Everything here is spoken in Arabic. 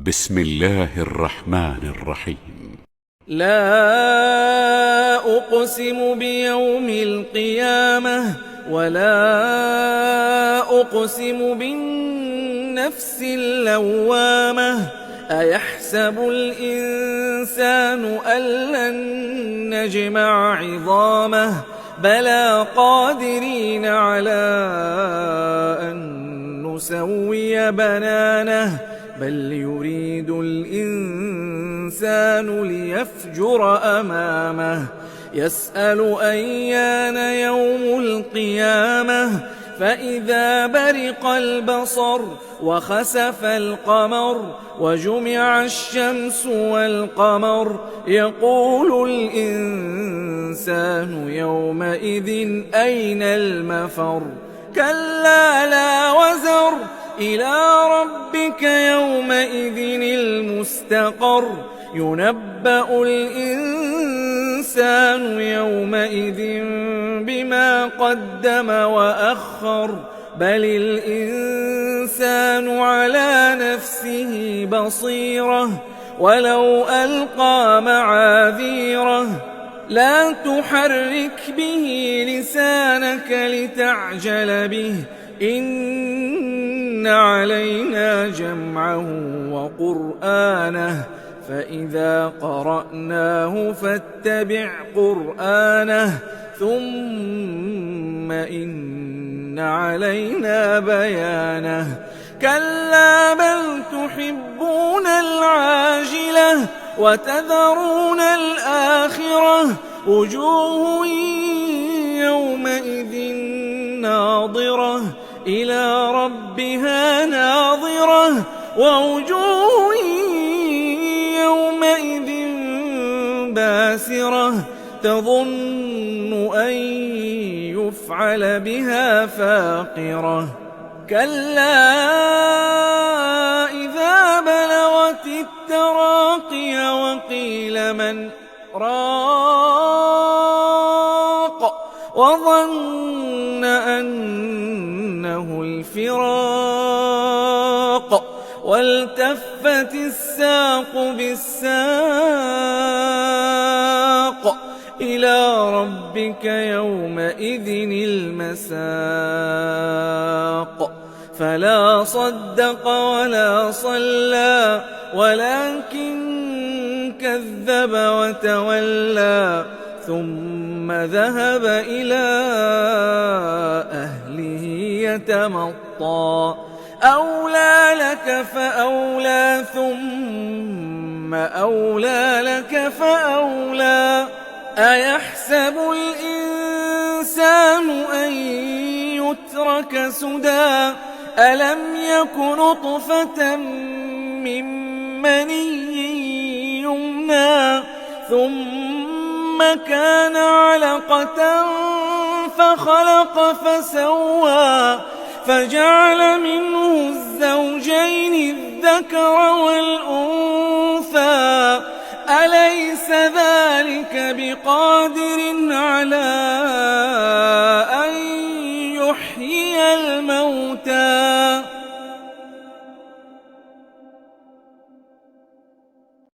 بسم الله الرحمن الرحيم. لا أقسم بيوم القيامة ولا أقسم بالنفس اللوامة. أيحسب الإنسان أن لن نجمع عظامه بلى قادرين على أن نسوي بنانه بل يريد الإنسان ليفجر أمامه يسأل أيان يوم القيامة فإذا برق البصر وخسف القمر وجمع الشمس والقمر يقول الإنسان يومئذ أين المفر كلا لا وزر إلى ربك يومئذ المستقر ينبأ الإنسان يومئذ بما قدم وأخر بل الإنسان على نفسه بصيرة ولو ألقى معاذيره لا تحرك به لسانك لتعجل به إن علينا جمعه وقرآنه فإذا قرأناه فاتبع قرآنه ثم إن علينا بيانه كلا بل تحبون العاجلة وتذرون الآخرة وجوه يومئذ ناظرة إلى ربها ناظرة ووجوه يومئذ باسرة تظن أن يفعل بها فاقرة كلا إذا بلغت التراقي وقيل من راق وظن أنه الفراق والتفت الساق بالساق إلى ربك يومئذ المساق فلا صدق ولا صلى ولكن كذب وتولى ثم ذهب إلى أهله يتمطى أولى لك فأولى ثم أولى لك فأولى أيحسب الإنسان أن يترك سدى ألم يك نطفة من مني يمنى ثم كان علقة فخلق فسوى فجعل منه الزوجين الذكر والأنثى أليس ذلك بقادر